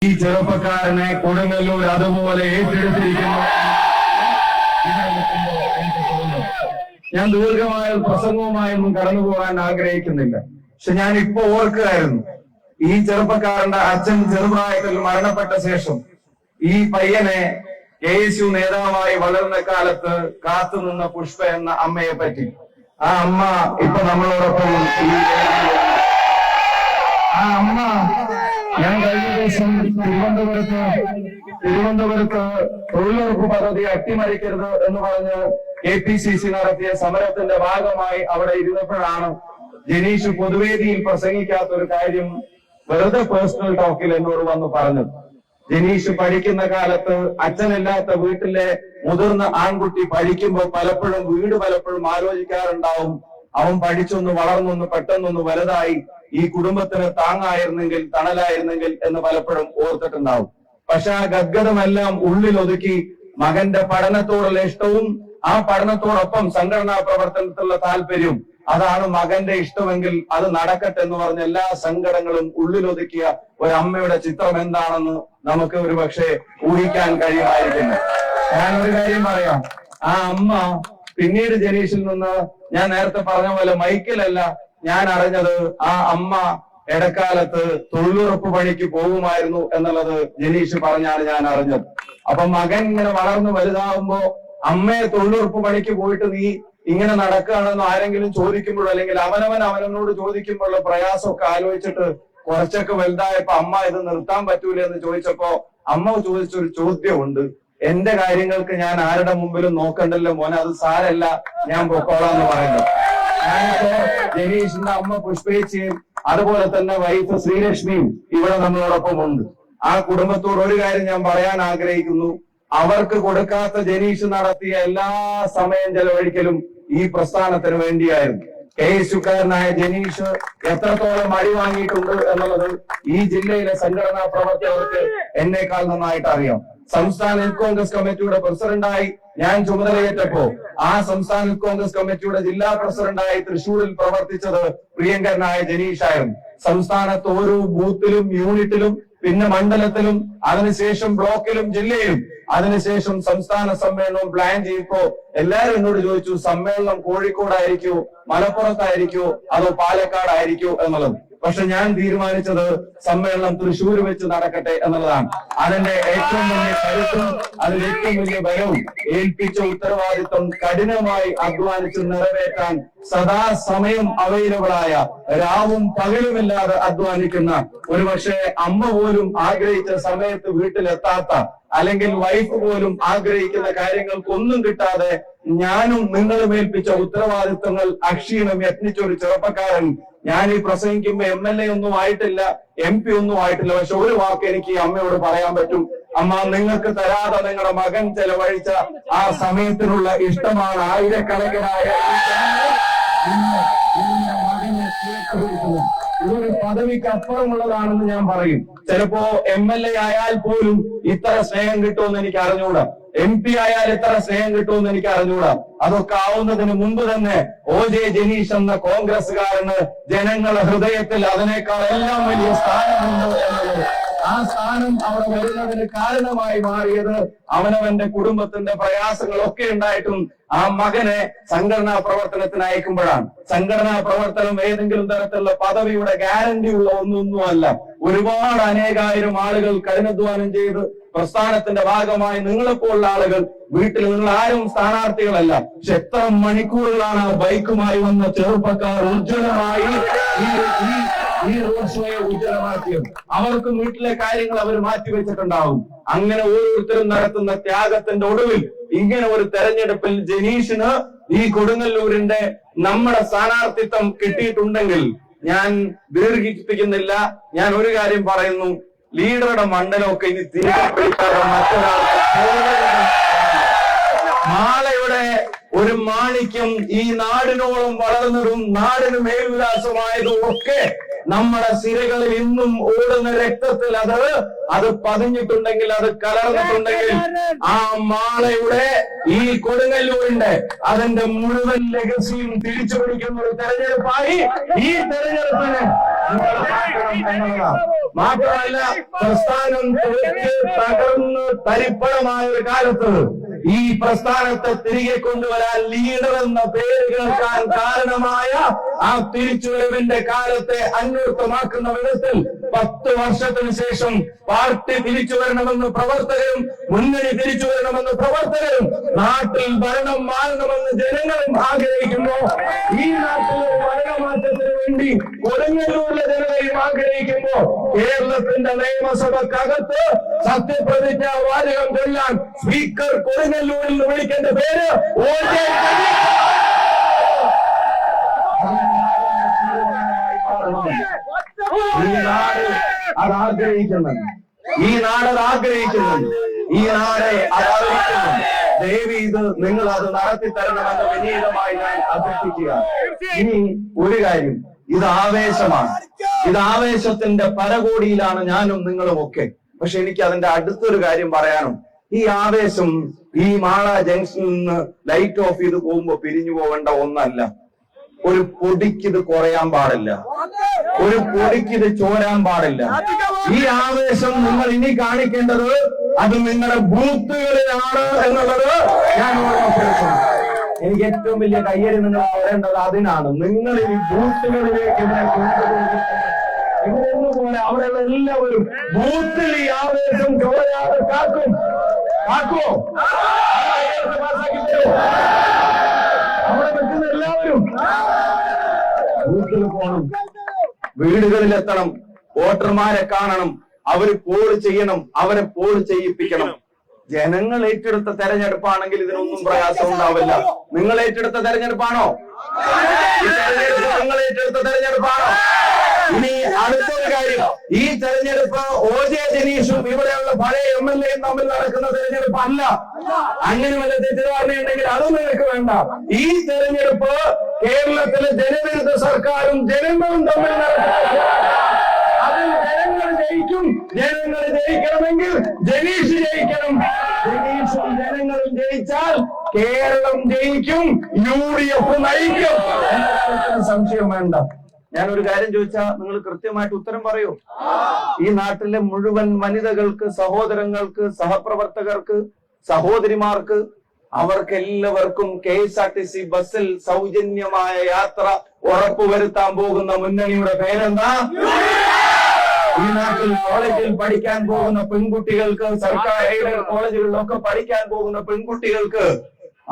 ഈ ചെറുപ്പക്കാരനെ കൊടുങ്ങല്ലൂർ അതുപോലെ ഏറ്റെടുത്തിരിക്കുന്നു. ഞാൻ ദീർഘമായ പ്രസംഗവുമായൊന്നും കടന്നു പോകാൻ ആഗ്രഹിക്കുന്നില്ല. പക്ഷെ ഞാൻ ഇപ്പൊ ഓർക്കുകയായിരുന്നു, ഈ ചെറുപ്പക്കാരന്റെ അച്ഛൻ ചെറുപ്രായത്തിൽ മരണപ്പെട്ട ശേഷം ഈ പയ്യനെ KSU നേതാവായി വളർന്ന കാലത്ത് കാത്തുനിന്ന പുഷ്പ എന്ന അമ്മയെ പറ്റി. ആ അമ്മ ഇപ്പൊ നമ്മളോടൊപ്പം ആ അമ്മ ഞാൻ കഴിഞ്ഞ ദിവസം തിരുവനന്തപുരത്ത് തൊഴിലുറപ്പ് പദ്ധതി അട്ടിമറിക്കരുത് എന്ന് പറഞ്ഞ് KPCC നടത്തിയ സമരത്തിന്റെ ഭാഗമായി അവിടെ ഇരുന്നപ്പോഴാണ് ജനീഷ് പൊതുവേദിയിൽ പ്രസംഗിക്കാത്ത ഒരു കാര്യം വെറുതെ പേഴ്സണൽ ടോക്കിൽ എന്നോട് വന്ന് പറഞ്ഞത്. ജനീഷ് പഠിക്കുന്ന കാലത്ത് അച്ഛനില്ലാത്ത വീട്ടിലെ മുതിർന്ന ആൺകുട്ടി പഠിക്കുമ്പോൾ പലപ്പോഴും ആലോചിക്കാറുണ്ടാവും, അവൻ പഠിച്ചൊന്ന് വളർന്നൊന്ന് പെട്ടെന്നൊന്ന് വലുതായി ഈ കുടുംബത്തിന് താങ്ങായിരുന്നെങ്കിൽ തണലായിരുന്നെങ്കിൽ എന്ന് പലപ്പോഴും ഓർത്തിട്ടുണ്ടാവും. പക്ഷെ ആ ഗദ്ഗതമെല്ലാം ഉള്ളിലൊതുക്കി മകന്റെ പഠനത്തോടുള്ള ഇഷ്ടവും ആ പഠനത്തോടൊപ്പം സംഘടനാ പ്രവർത്തനത്തിലുള്ള താല്പര്യവും, അതാണ് മകന്റെ ഇഷ്ടമെങ്കിൽ അത് നടക്കട്ടെ എന്ന് പറഞ്ഞ എല്ലാ സങ്കടങ്ങളും ഉള്ളിലൊതുക്കിയ ഒരമ്മയുടെ ചിത്രം എന്താണെന്ന് നമുക്ക് ഒരു പക്ഷേ ഊഹിക്കാൻ കഴിയുമായിരിക്കില്ല. ഞാനൊരു കാര്യം പറയാം, ആ അമ്മ പിന്നീട് ജനീഷിൽ നിന്ന് ഞാൻ നേരത്തെ പറഞ്ഞ പോലെ മൈക്കിലല്ല ഞാൻ അറിഞ്ഞത്, ആ അമ്മ ഇടക്കാലത്ത് തൊഴിലുറപ്പ് പണിക്ക് പോകുമായിരുന്നു എന്നുള്ളത് ജനീഷ് പറഞ്ഞാണ് ഞാൻ അറിഞ്ഞത്. അപ്പൊ മകൻ ഇങ്ങനെ വളർന്നു വലുതാവുമ്പോ അമ്മയെ തൊഴിലുറപ്പ് പണിക്ക് പോയിട്ട് നീ ഇങ്ങനെ നടക്കുകയാണെന്ന് ആരെങ്കിലും ചോദിക്കുമ്പോഴോ അല്ലെങ്കിൽ അവനോട് ചോദിക്കുമ്പോഴുള്ള പ്രയാസമൊക്കെ ആലോചിച്ചിട്ട് കുറച്ചൊക്കെ വലുതായപ്പോ അമ്മ ഇത് നിർത്താൻ പറ്റൂല എന്ന് ചോദിച്ചപ്പോ അമ്മ ചോദിച്ചൊരു ചോദ്യമുണ്ട്, എന്റെ കാര്യങ്ങൾക്ക് ഞാൻ ആരുടെ മുമ്പിലും നോക്കണ്ടല്ലോ മോനെ, അത് സാരല്ല ഞാൻ പൊക്കോളാന്ന് പറയുന്നത്. ഞാനിപ്പോ ജനീഷിന്റെ അമ്മ പുഷ്പേച്ചിയും അതുപോലെ തന്നെ വൈഫ് ശ്രീലക്ഷ്മിയും ഇവിടെ നമ്മളോടൊപ്പം ഉണ്ട്. ആ കുടുംബത്തോട് ഒരു കാര്യം ഞാൻ പറയാൻ ആഗ്രഹിക്കുന്നു, അവർക്ക് കൊടുക്കാത്ത ജനീഷ് നടത്തിയ എല്ലാ സമയം ചെലവഴിക്കലും ഈ പ്രസ്ഥാനത്തിന് വേണ്ടിയായിരുന്നു. KSUക്കാരനായ ജനീഷ് എത്രത്തോളം അടി വാങ്ങിയിട്ടുണ്ട് എന്നുള്ളത് ഈ ജില്ലയിലെ സംഘടനാ പ്രവർത്തകർക്ക് എന്നേക്കാൾ നന്നായിട്ട് അറിയാം. സംസ്ഥാന യൂത്ത് കോൺഗ്രസ് കമ്മിറ്റിയുടെ പ്രസിഡന്റായി ഞാൻ ചുമതലയേറ്റപ്പോ ആ സംസ്ഥാന യൂത്ത് കോൺഗ്രസ് കമ്മിറ്റിയുടെ ജില്ലാ പ്രസിഡന്റായി തൃശ്ശൂരിൽ പ്രവർത്തിച്ചത് പ്രിയങ്കരനായ ജനീഷായിരുന്നു. സംസ്ഥാനത്ത് ഓരോ ബൂത്തിലും യൂണിറ്റിലും പിന്നെ മണ്ഡലത്തിലും അതിനുശേഷം ബ്ലോക്കിലും ജില്ലയിലും അതിനുശേഷം സംസ്ഥാന സമ്മേളനവും പ്ലാൻ ചെയ്തപ്പോ എല്ലാവരും എന്നോട് ചോദിച്ചു, സമ്മേളനം കോഴിക്കോടായിരിക്കോ മലപ്പുറത്തായിരിക്കോ അതോ പാലക്കാടായിരിക്കോ എന്നുള്ളത്. പക്ഷെ ഞാൻ തീരുമാനിച്ചത് സമ്മേളനം തൃശ്ശൂർ വെച്ച് നടക്കട്ടെ എന്നുള്ളതാണ്. അതിന്റെ ഏറ്റവും വലിയ കരുത്തും അതിന്റെ ഏറ്റവും വലിയ ബലവും ഏൽപ്പിച്ച ഉത്തരവാദിത്വം കഠിനമായി അധ്വാനിച്ച് നിറവേറ്റാൻ സദാസമയം അവൈലബിളായ, രാവും പകലുമില്ലാതെ അധ്വാനിക്കുന്ന, ഒരുപക്ഷെ അമ്മ പോലും ആഗ്രഹിച്ച സമയത്ത് വീട്ടിലെത്താത്ത അല്ലെങ്കിൽ വൈഫ് പോലും ആഗ്രഹിക്കുന്ന കാര്യങ്ങൾക്കൊന്നും കിട്ടാതെ ഞാനും നിങ്ങളും ഏൽപ്പിച്ച ഉത്തരവാദിത്വങ്ങൾ അക്ഷീണം യത്നിച്ച ഒരു ചെറുപ്പക്കാരൻ. ഞാൻ ഈ പ്രസംഗിക്കുമ്പോ MLA ഒന്നും ആയിട്ടില്ല, MP ഒന്നും ആയിട്ടില്ല. പക്ഷെ ഒരു വാക്ക് എനിക്ക് ഈ അമ്മയോട് പറയാൻ പറ്റും, അമ്മ നിങ്ങൾക്ക് തരാതെ നിങ്ങളുടെ മകൻ ചെലവഴിച്ച ആ സമയത്തിനുള്ള ഇഷ്ടമാണ് ആയിരക്കണക്കിനായ ഇതൊരു പദവിക്ക് അപ്പുറമുള്ളതാണെന്ന് ഞാൻ പറയും. ചിലപ്പോ MLA ആയാൽ പോലും ഇത്ര സ്നേഹം കിട്ടുമെന്ന് എനിക്ക് അറിഞ്ഞുകൂടാ, MP ആയാൽ ഇത്ര സ്നേഹം കിട്ടുമെന്ന് എനിക്ക് അറിഞ്ഞുകൂടാ. അതൊക്കെ ആവുന്നതിന് മുമ്പ് തന്നെ OJ ജനീഷ് എന്ന കോൺഗ്രസ്സുകാരന് ജനങ്ങളുടെ ഹൃദയത്തിൽ അതിനേക്കാൾ എല്ലാം വലിയ സ്ഥാനമുണ്ട് എന്നുള്ളത്, ആ സ്ഥാനം അവിടെ വരുന്നതിന് കാരണമായി മാറിയത് അവനവന്റെ കുടുംബത്തിന്റെ പ്രയാസങ്ങളൊക്കെ ഉണ്ടായിട്ടും ആ മകനെ സംഘടനാ പ്രവർത്തനത്തിന് അയക്കുമ്പോഴാണ്. സംഘടനാ പ്രവർത്തനം ഏതെങ്കിലും തരത്തിലുള്ള പദവിയുടെ ഗ്യാരണ്ടി ഉള്ള ഒന്നൊന്നുമല്ല. ഒരുപാട് അനേകായിരം ആളുകൾ കഠിനാധ്വാനം ചെയ്ത് പ്രസ്ഥാനത്തിന്റെ ഭാഗമായി നിങ്ങളെപ്പോലുള്ള ആളുകൾ വീട്ടിൽ, നിങ്ങൾ ആരും സ്ഥാനാർത്ഥികളല്ല, പക്ഷെ എത്ര മണിക്കൂറുകളാണ് ബൈക്കുമായി വന്ന ചെറുപ്പക്കാർ ഉജ്ജ്വലമായി ഈ റോഡ് ഷോയെ ഉജ്ജ്വലമാക്കിയത്. അവർക്കും വീട്ടിലെ കാര്യങ്ങൾ അവർ മാറ്റിവെച്ചിട്ടുണ്ടാവും. അങ്ങനെ ഓരോരുത്തരും നടത്തുന്ന ത്യാഗത്തിന്റെ ഒടുവിൽ ഇങ്ങനെ ഒരു തെരഞ്ഞെടുപ്പിൽ ജനീഷിന് ഈ കൊടുങ്ങല്ലൂരിന്റെ നമ്മുടെ സ്ഥാനാർത്ഥിത്വം കിട്ടിയിട്ടുണ്ടെങ്കിൽ ഞാൻ ദീർഘിപ്പിക്കുന്നില്ല. ഞാൻ ഒരു കാര്യം പറയുന്നു, ലീഡറുടെ മണ്ഡലമൊക്കെ ഇനി തിരികെ പിടിക്കാതെ മറ്റൊരാൾക്ക് മാളയുടെ ഒരു മാണിക്യം ഈ നാടിനോളം വളർന്നതും നാടിന് മേൽവിലാസമായതും ഒക്കെ നമ്മുടെ സിരകളിൽ ഇന്നും ഓടുന്ന രക്തത്തിൽ അത് പതിഞ്ഞിട്ടുണ്ടെങ്കിൽ, അത് കലർന്നിട്ടുണ്ടെങ്കിൽ, ആ മാളയുടെ ഈ കൊടുങ്ങല്ലൂരിന്റെ അതിന്റെ മുഴുവൻ ലെഗസിയും തിരിച്ചു പിടിക്കുന്ന ഒരു തെരഞ്ഞെടുപ്പായി ഈ തെരഞ്ഞെടുപ്പിന് മാത്രമല്ല, പ്രസ്ഥാനം തകർന്ന് തരിപ്പണമായ ഒരു കാലത്ത് ഈ പ്രസ്ഥാനത്തെ തിരികെ കൊണ്ടുവരാൻ ലീഡർ എന്ന പേര് കേൾക്കാൻ കാരണമായ ആ തിരിച്ചുവരവിന്റെ കാലത്തെ അന്വർത്ഥമാക്കുന്ന വിധത്തിൽ 10 വർഷത്തിന് ശേഷം പാർട്ടി തിരിച്ചു വരണമെന്ന് പ്രവർത്തകരും, മുന്നണി തിരിച്ചു വരണമെന്ന് പ്രവർത്തകരും, നാട്ടിൽ ഭരണം മാറണമെന്ന് ജനങ്ങളും ആഗ്രഹിക്കുന്നു. ഈ നാട്ടിലെ ഭരണമാറ്റത്തിന് വേണ്ടി കൊടുങ്ങല്ലൂരിലെ ജനതയും ആഗ്രഹിക്കുമ്പോ കേരളത്തിന്റെ നിയമസഭക്കകത്ത് സത്യപ്രതിജ്ഞ വാചകം ചൊല്ലാൻ സ്പീക്കർ കൊടുങ്ങല്ലൂരിൽ നിന്ന് വിളിക്കേണ്ട പേര് ഈ നാട് അത് ആഗ്രഹിക്കുന്നുണ്ട്. ഈ നാട് അത് ആഗ്രഹിക്കുന്നുണ്ട്. ഈ നാടെ അതാഗ്രഹിക്കുന്നുണ്ട്. ദേവി ഇത് നിങ്ങൾ അത് നടത്തി തരണമെന്ന് വിനീതമായി ഞാൻ അഭ്യർത്ഥിക്കുക. ഇനി ഒരു കാര്യം, ഇത് ആവേശമാണ്. ഇത് ആവേശത്തിന്റെ പരകോടിയിലാണ് ഞാനും നിങ്ങളും ഒക്കെ. പക്ഷെ എനിക്ക് അതിന്റെ അടുത്തൊരു കാര്യം പറയാനും, ഈ ആവേശം ഈ മാള ജംഗ്ഷനിൽ നിന്ന് ലൈറ്റ് ഓഫ് ചെയ്ത് പോകുമ്പോ പിരിഞ്ഞു പോകേണ്ട ഒന്നല്ല. ഒരു പൊടിക്കിത് കുറയാൻ പാടില്ല, ഒരു പൊടിക്കിത് ചോരാൻ പാടില്ല. ഈ ആവേശം നിങ്ങൾ ഇനി കാണിക്കേണ്ടത് അത് നിങ്ങളുടെ ബൂത്തുകളിലാണ് എന്നുള്ളത് ഞാൻ ഓർമ്മപ്പെടുത്തുന്നു. എനിക്ക് ഏറ്റവും വലിയ കയ്യടി നിങ്ങൾ പറയേണ്ടത് അതിനാണ്. നിങ്ങൾ ഈ ബൂത്തുകളിലേക്ക് പോലെ അവിടെയുള്ള എല്ലാവരും ബൂത്തിൽ ഈ ആവേശം ചോരാതെ കാക്കുമോ? അവിടെ നിൽക്കുന്ന എല്ലാവരും ബൂത്തിൽ പോകണം, വീടുകളിലെത്തണം, വോട്ടർമാരെ കാണണം, അവര് പോൾ ചെയ്യണം, അവരെ പോൾ ചെയ്യിപ്പിക്കണം. ജനങ്ങൾ ഏറ്റെടുത്ത തെരഞ്ഞെടുപ്പാണെങ്കിൽ ഇതിനൊന്നും പ്രയാസം ഉണ്ടാവില്ല. നിങ്ങൾ ഏറ്റെടുത്ത തെരഞ്ഞെടുപ്പാണോ? നിങ്ങൾ ഏറ്റെടുത്ത തെരഞ്ഞെടുപ്പാണോ? ഇനി അടുത്തൊരു കാര്യം, ഈ തെരഞ്ഞെടുപ്പ് OJ ജനീഷും ഇവിടെയുള്ള പഴയ MLA തമ്മിൽ നടക്കുന്ന തെരഞ്ഞെടുപ്പ് അല്ല. അങ്ങനെ വല്ല തെറ്റിദ്ധാരണയുണ്ടെങ്കിൽ അതും നിങ്ങൾക്ക് വേണ്ട. ഈ തെരഞ്ഞെടുപ്പ് കേരളത്തിലെ ജനവിരുദ്ധ സർക്കാരും ജനങ്ങളും തമ്മിൽ നടക്കുന്ന, അതിൽ ജനങ്ങൾ ജയിക്കും. ജനങ്ങൾ ജയിക്കണമെങ്കിൽ ജനീഷ് ജയിക്കണം. ജനീഷും ജനങ്ങളും ജയിച്ചാൽ കേരളം ജയിക്കും, UDF നയിക്കും. സംശയം വേണ്ട. ഞാനൊരു കാര്യം ചോദിച്ചാൽ നിങ്ങൾ കൃത്യമായിട്ട് ഉത്തരം പറയൂ. ഈ നാട്ടിലെ മുഴുവൻ വനിതകൾക്ക്, സഹോദരങ്ങൾക്ക്, സഹപ്രവർത്തകർക്ക്, സഹോദരിമാർക്ക്, അവർക്കെല്ലാവർക്കും KSRTC ബസ്സിൽ സൗജന്യമായ യാത്ര ഉറപ്പുവരുത്താൻ പോകുന്ന മുന്നണിയുടെ പേരെന്താ? ഈ നാട്ടിൽ കോളേജിൽ പഠിക്കാൻ പോകുന്ന പെൺകുട്ടികൾക്ക്, സർക്കാർ എയ്ഡഡ് കോളേജുകളിലൊക്കെ പഠിക്കാൻ പോകുന്ന പെൺകുട്ടികൾക്ക്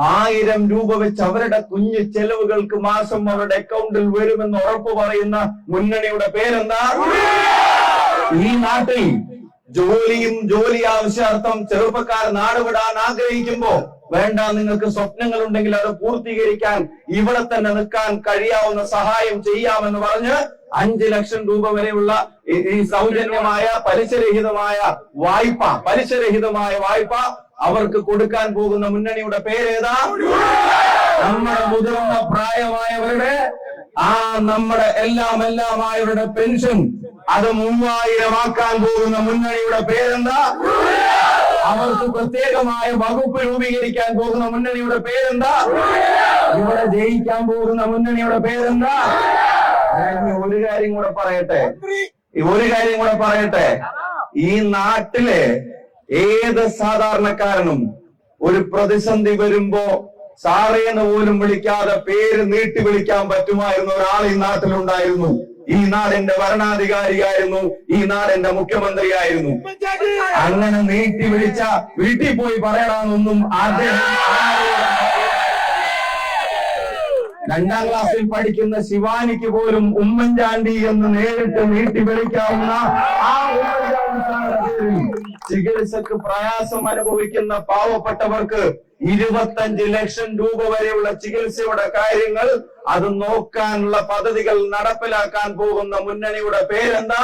1000 രൂപ വെച്ച് അവരുടെ കുഞ്ഞു ചെലവുകൾക്ക് മാസം അവരുടെ അക്കൗണ്ടിൽ വരുമെന്ന് ഉറപ്പ് പറയുന്ന മുന്നണിയുടെ പേരെന്താ? ഈ നാട്ടിൽ ജോലി ആവശ്യാർത്ഥം ചെറുപ്പക്കാർ നാടുവിടാൻ ആഗ്രഹിക്കുമ്പോ, വേണ്ട നിങ്ങൾക്ക് സ്വപ്നങ്ങൾ ഉണ്ടെങ്കിൽ അത് പൂർത്തീകരിക്കാൻ ഇവിടെ തന്നെ നിൽക്കാൻ കഴിയാവുന്ന സഹായം ചെയ്യാമെന്ന് പറഞ്ഞ് 5 ലക്ഷം രൂപ വരെയുള്ള ഈ സൗജന്യമായ പലിശരഹിതമായ വായ്പ അവർക്ക് കൊടുക്കാൻ പോകുന്ന മുന്നണിയുടെ പേരേതാ? നമ്മുടെ മുതിർന്ന പ്രായമായവരുടെ, നമ്മുടെ എല്ലാമായവരുടെ പെൻഷൻ അത് 3000 ആക്കാൻ പോകുന്ന മുന്നണിയുടെ പേരെന്താ? അവർക്ക് പ്രത്യേകമായ വകുപ്പ് രൂപീകരിക്കാൻ പോകുന്ന മുന്നണിയുടെ പേരെന്താ? ഇവിടെ ജയിക്കാൻ പോകുന്ന മുന്നണിയുടെ പേരെന്താ? ഒരു കാര്യം കൂടെ പറയട്ടെ. ഈ നാട്ടിലെ ഏത് സാധാരണക്കാരനും ഒരു പ്രതിസന്ധി വരുമ്പോ സാറേന്ന് പോലും വിളിക്കാതെ പേര് നീട്ടി വിളിക്കാൻ പറ്റുമായിരുന്ന ഒരാൾ ഈ നാട്ടിലുണ്ടായിരുന്നു. ഈ നാടിന്റെ ഭരണാധികാരിയായിരുന്നു, ഈ നാടിന്റെ മുഖ്യമന്ത്രിയായിരുന്നു. അങ്ങനെ നീട്ടി വിളിച്ച വീട്ടിൽ പോയി പറയണമെന്നൊന്നും അദ്ദേഹം 2ാം ക്ലാസ്സിൽ പഠിക്കുന്ന ശിവാനിക്ക് പോലും ഉമ്മൻചാണ്ടി എന്ന് നേരിട്ട് നീട്ടി വിളിക്കാവുന്ന ആ ഉമ്മൻചാണ്ടി ചികിത്സക്ക് പ്രയാസം അനുഭവിക്കുന്ന പാവപ്പെട്ടവർക്ക് 25 ലക്ഷം രൂപ വരെയുള്ള ചികിത്സയുടെ കാര്യങ്ങൾ അത് നോക്കാനുള്ള പദ്ധതികൾ നടപ്പിലാക്കാൻ പോകുന്ന മുന്നണിയുടെ പേരെന്താ?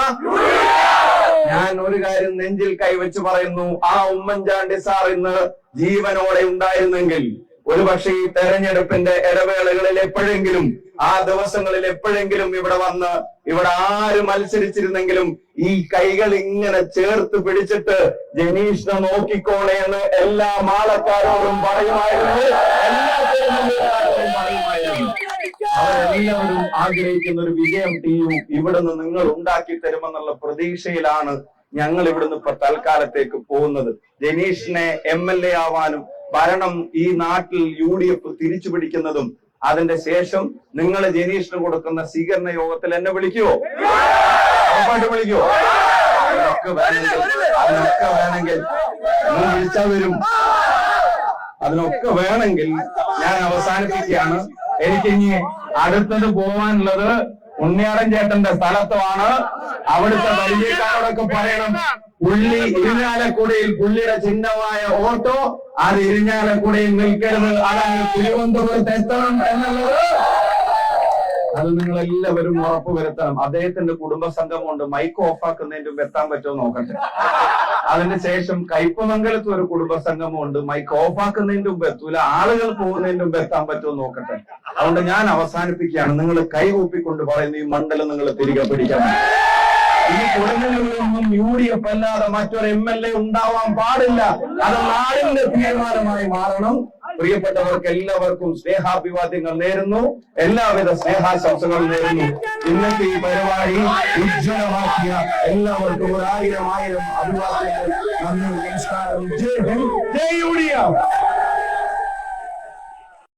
ഞാൻ ഒരു കാര്യം നെഞ്ചിൽ കൈവച്ച് പറയുന്നു, ആ ഉമ്മൻചാണ്ടി സാർ ഇന്ന് ജീവനോടെ ഉണ്ടായിരുന്നെങ്കിൽ ഒരുപക്ഷെ ഈ തെരഞ്ഞെടുപ്പിന്റെ ഇടവേളകളിൽ എപ്പോഴെങ്കിലും, ആ ദിവസങ്ങളിൽ എപ്പോഴെങ്കിലും ഇവിടെ വന്ന് ഇവിടെ ആര് മത്സരിച്ചിരുന്നെങ്കിലും ഈ കൈകൾ ഇങ്ങനെ ചേർത്ത് പിടിച്ചിട്ട് ജനീഷിനെ നോക്കിക്കോളെ എന്ന് എല്ലാ മാളക്കാരോടും പറയുമായിരുന്നു, എല്ലാ തെരഞ്ഞെടുപ്പുകാരോടും പറയുമായിരുന്നു. അവരെല്ലാവരും ആഗ്രഹിക്കുന്ന ഒരു വിജയം ടീം ഇവിടുന്ന് നിങ്ങൾ ഉണ്ടാക്കി തരുമെന്നുള്ള പ്രതീക്ഷയിലാണ് ഞങ്ങൾ ഇവിടുന്ന് ഇപ്പൊ തൽക്കാലത്തേക്ക് പോകുന്നത്. ജനീഷിനെ MLA ആവാനും ഭരണം ഈ നാട്ടിൽ UDF തിരിച്ചു പിടിക്കുന്നതും അതിന്റെ ശേഷം നിങ്ങൾ ജനീഷിന് കൊടുക്കുന്ന സ്വീകരണ യോഗത്തിൽ എന്നെ വിളിക്കുവോ? ഉറപ്പായിട്ട് വിളിക്കുവോ? അതിനൊക്കെ വേണമെങ്കിൽ നിങ്ങൾ വിളിച്ചാൽ വരും. അതിനൊക്കെ വേണമെങ്കിൽ ഞാൻ അവസാനിപ്പിക്കുകയാണ്. എനിക്കിനി അടുത്തത് പോവാനുള്ളത് ഉണ്ണിയാടൻ ചേട്ടന്റെ സ്ഥലത്തുമാണ്. അവിടുത്തെ പരിചയക്കാരോടൊക്കെ പറയണം, പുള്ളി ഇരിഞ്ഞാലക്കുടയിൽ പുള്ളിയുടെ ചിഹ്നമായ ഓട്ടോ അത് ഇരിഞ്ഞാലക്കുടയിൽ നിൽക്കരുത്, അതാണ് തിരുവനന്തപുരത്ത് എത്തണം എന്നുള്ളത് അത് നിങ്ങൾ എല്ലാവരും ഉറപ്പുവരുത്തണം. അദ്ദേഹത്തിന്റെ കുടുംബസംഘമുണ്ട്, മൈക്ക് ഓഫാക്കുന്നതിന്റെ മുമ്പ് എത്താൻ പറ്റുമോ നോക്കട്ടെ. അതിന് ശേഷം കയ്പമംഗലത്ത് ഒരു കുടുംബസംഘമുണ്ട്, മൈക്ക് ഓഫാക്കുന്നതിന്റെ മുമ്പ് എത്തൂല, ആളുകൾ പോകുന്നതിന്റെ മുമ്പ് എത്താൻ പറ്റുമോ നോക്കട്ടെ. അതുകൊണ്ട് ഞാൻ അവസാനിപ്പിക്കുകയാണ്. നിങ്ങൾ കൈകൂപ്പിക്കൊണ്ട് പറയുന്ന ഈ മണ്ഡലം നിങ്ങൾ തിരികെ പിടിക്കണം. ഈ കൊടുങ്ങല്ലൂരിലൊന്നും UDF അല്ലാതെ മറ്റൊരു MLA ഉണ്ടാവാൻ പാടില്ല. അത് നാടിന്റെ തീരുമാനമായി മാറണം. പ്രിയപ്പെട്ടവർക്ക് എല്ലാവർക്കും സ്നേഹാഭിവാദ്യങ്ങൾ നേരുന്നു, എല്ലാവിധ സ്നേഹാശംസകളും നേരുന്നു. ഇന്നത്തെ ഈ പരിപാടി ഉജ്ജ്വലമാക്കിയ എല്ലാവർക്കും 1000 അഭിവാദ്യങ്ങൾ. നന്ദി, നമസ്കാരം. ജയ് ഹിന്ദ്, ജയ് UDF.